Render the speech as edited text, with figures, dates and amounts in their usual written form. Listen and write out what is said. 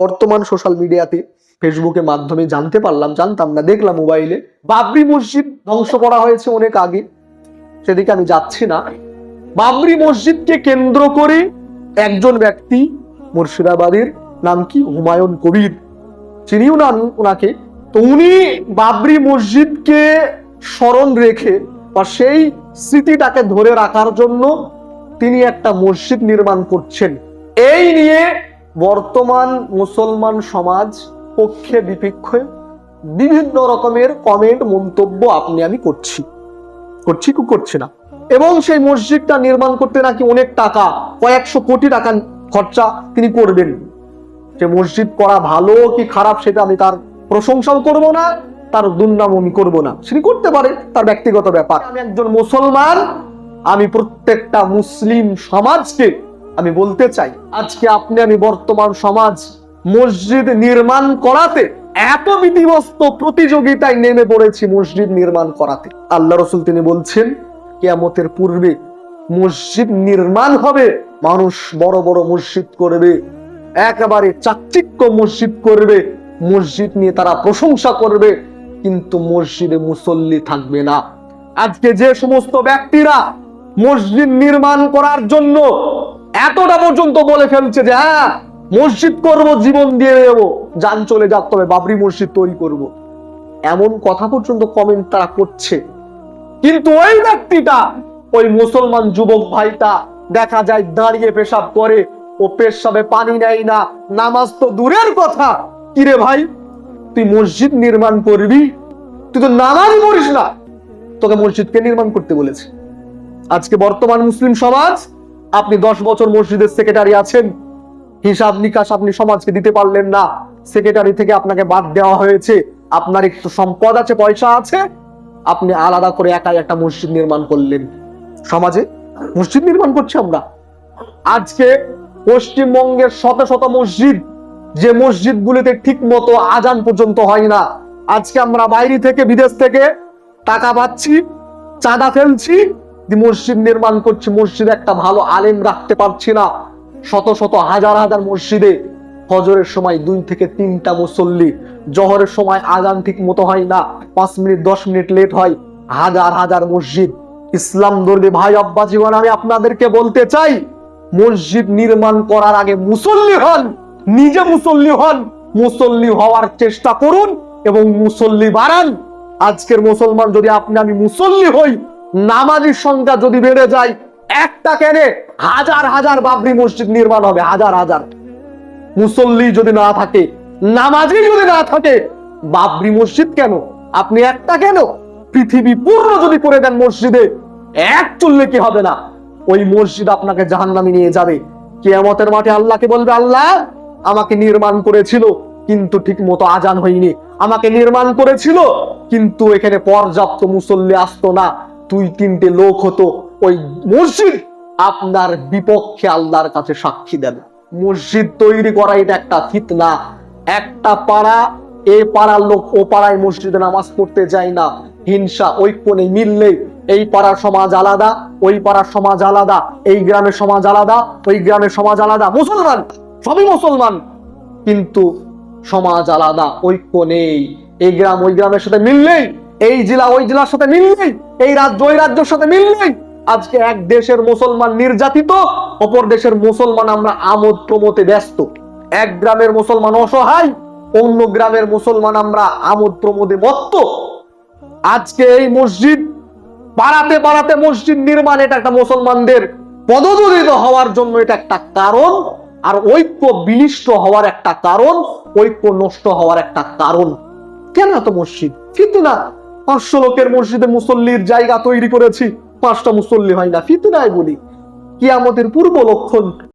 বর্তমান সোশ্যাল মিডিয়াতে ফেসবুকের মাধ্যমে জানতে পারলাম, জানতাম না, দেখলাম মোবাইলে বাবরি মসজিদ ধ্বংস করা হয়েছে অনেক আগে, সেদিকে আমি যাচ্ছি না। বাবরি মসজিদকে কেন্দ্র করে একজন ব্যক্তি, মুর্শিদাবাদের, নাম কি, হুমায়ুন কবির, চিনিও না ওনাকে, তো উনি বাবরি মসজিদকে স্মরণ রেখে বা সেই স্মৃতিটাকে ধরে রাখার জন্য তিনি একটা মসজিদ নির্মাণ করছেন। এই নিয়ে বর্তমান মুসলমান সমাজ পক্ষে বিপক্ষে বিভিন্ন রকমের কমেন্ট, মন্তব্য আপনি আমি করছি না। এবং সেই মসজিদটা নির্মাণ করতে নাকি অনেক টাকা, কয়েকশো কোটি টাকা খরচা তিনি করবেন। যে মসজিদ করা ভালো কি খারাপ সেটা আমি তার প্রশংসাও করব না, তার দুর্নাম আমি করব না, সেটি করতে পারে, তার ব্যক্তিগত ব্যাপার। আমি একজন মুসলমান, আমি প্রত্যেকটা মুসলিম সমাজকে আমি বলতে চাই, আজকে আপনি আমি বর্তমান সমাজ মসজিদ নির্মাণ করাতে এত বিধিবস্ত প্রতিযোগিতায় নেমে পড়েছি মসজিদ নির্মাণ করাতে। আল্লাহ রাসূল তিনি বলছেন কিয়ামতের পূর্বে মসজিদ নির্মাণ হবে, মানুষ বড় বড় মসজিদ করবে, একেবারে চাকচিক্য মসজিদ করবে, মসজিদ নিয়ে তারা প্রশংসা করবে, কিন্তু মসজিদে মুসল্লি থাকবে না। আজকে যে সমস্ত ব্যক্তিরা মসজিদ নির্মাণ করার জন্য এতটা পর্যন্ত বলে ফেলছে যে হ্যাঁ মসজিদ করব, জীবন দিয়ে দেব, জান চলে যাক, তবে বাবরি মসজিদ তৈরি করব, এমন কথা পর্যন্ত কমেন্ট তারা করছে, কিন্তু ওই ব্যক্তিটা, ওই মুসলমান যুবক ভাইটা দেখা যায় দাঁড়িয়ে পেশাব করে, ও পেশাবে পানি নেয় না, নামাজ তো দূরের কথা। কিরে ভাই, তুই মসজিদ নির্মাণ করবি, তুই তো নামাজই পড়িস না, তোকে মসজিদকে নির্মাণ করতে বলেছে। আজকে বর্তমান মুসলিম সমাজ, আপনি 10 বছর মসজিদের সেক্রেটারি আছেন, হিসাব নিকাশ আপনি সমাজকে দিতে পারলেন না, সেক্রেটারি থেকে আপনাকে বাদ দেওয়া হয়েছে, আপনার একটু সম্পদ আছে, পয়সা আছে, আপনি আলাদা করে একাই একটা মসজিদ নির্মাণ করলেন। সমাজে মসজিদ নির্মাণ করছি আমরা। আজকে পশ্চিমবঙ্গের শত শত মসজিদ, যে মসজিদগুলিতে ঠিক মতো আজান পর্যন্ত হয় না, আজকে আমরা বাইরে থেকে, বিদেশ থেকে টাকা পাচ্ছি, চাঁদা ফেলছি, মসজিদ নির্মাণ করছি, মসজিদে একটা ভালো আলেম রাখতে পারছি না। শত শত হাজার হাজার মসজিদে ফজরের সময় 2 থেকে 3টা মুসল্লি, জোহরের সময় আজান ঠিক মতো হয় না, 5 মিনিট 10 মিনিট লেট হয়, হাজার হাজার মসজিদ। ইসলাম দর্দি ভাই আব্বা জীবন, আমি আপনাদেরকে বলতে চাই, মসজিদ নির্মাণ করার আগে মুসল্লি হন, নিজে মুসল্লি হন, মুসল্লি হওয়ার চেষ্টা করুন এবং মুসল্লি বাড়ান। আজকের মুসলমান যদি আপনি আমি মুসল্লি হই, নামাজির সংখ্যা যদি বেড়ে যায়, একটা কেনে হাজার হাজার বাবরি মসজিদ নির্মাণ হবে, হাজার হাজার। মুসল্লি যদি না থাকে, নামাজি যদি না থাকে, বাবরি মসজিদ কেন, আপনি একটা কেন, পৃথিবী পূর্ণ যদি করে দেন মসজিদে, এক চললে কি হবে না, ওই মসজিদ আপনাকে জাহান্নামে নিয়ে যাবে। কিয়ামতের মাঠে আল্লাহকে বলবে, আল্লাহ আমাকে নির্মাণ করেছিল কিন্তু ঠিক মতো আজান হয়নি, আমাকে নির্মাণ করেছিল কিন্তু এখানে পর্যাপ্ত মুসল্লি আসতো না, 2-3টে লোক হতো, ওই মসজিদ আপনার বিপক্ষে আল্লাহর কাছে সাক্ষী দেবে। মসজিদ তৈরি করা এটা একটা ফিতনা। একটা পাড়া, এই পাড়ার লোক ও পাড়ায় মসজিদে নামাজ পড়তে যায় না, হিংসা, ঐক্য নেই, মিল নেই, এই পাড়ার সমাজ আলাদা, ওই পাড়ার সমাজ আলাদা, এই গ্রামের সমাজ আলাদা, ওই গ্রামের সমাজ আলাদা, মুসলমান, সবই মুসলমান, কিন্তু সমাজ আলাদা, ঐক্য নেই, এই গ্রাম ওই গ্রামের সাথে মিল নেই, এই জেলা ওই জেলার সাথে মিল নেই, এই রাজ্য ওই রাজ্যের সাথে মিল নেই। আজকে এক দেশের মুসলমান নির্যাতিত, অপর দেশের মুসলমান আমরা আমোদ প্রমোদে ব্যস্ত। এক গ্রামের মুসলমান অসহায়, অন্য গ্রামের মুসলমান আমরা আমোদ প্রমোদে মত্ত। আজকে এই মসজিদ পাড়াতে পাড়াতে মসজিদ নির্মাণ, এটা একটা মুসলমানদের পদদলিত হওয়ার জন্য এটা একটা কারণ, আর ঐক্য বিনষ্ট হওয়ার একটা কারণ, ঐক্য নষ্ট হওয়ার একটা কারণ। কেন এত মসজিদ? ফিতনা। 500 লোকের মসজিদে মুসল্লির জায়গা তৈরি করেছি, 5টা মুসল্লি হয় না, ফিতনায় বলি। কিয়ামতের পূর্ব লক্ষণ।